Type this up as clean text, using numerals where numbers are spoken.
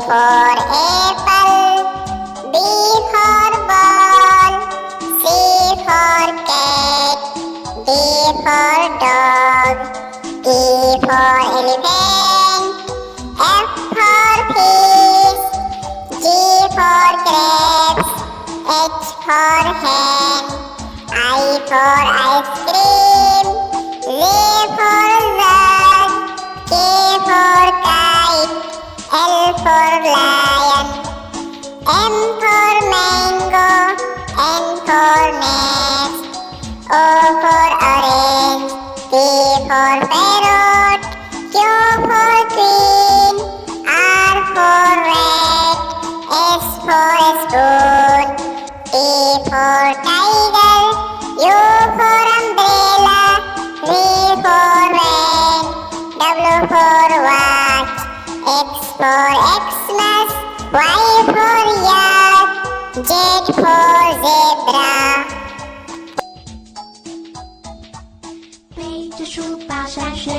for apple, B for ball, C for cat, D for dog, E for elephant, F for fish, G for grapes, H for hen, I for ice cream, Z for zug, K for kite, L for lion, M for mango, N for nest, O for orange, P for parrot, Q for queen, R for rat, S for spoon, T for tiger, U for umbrella, V for van, W for watch, X for Xmas, Y for yak, Z for zebra。背着书包上学。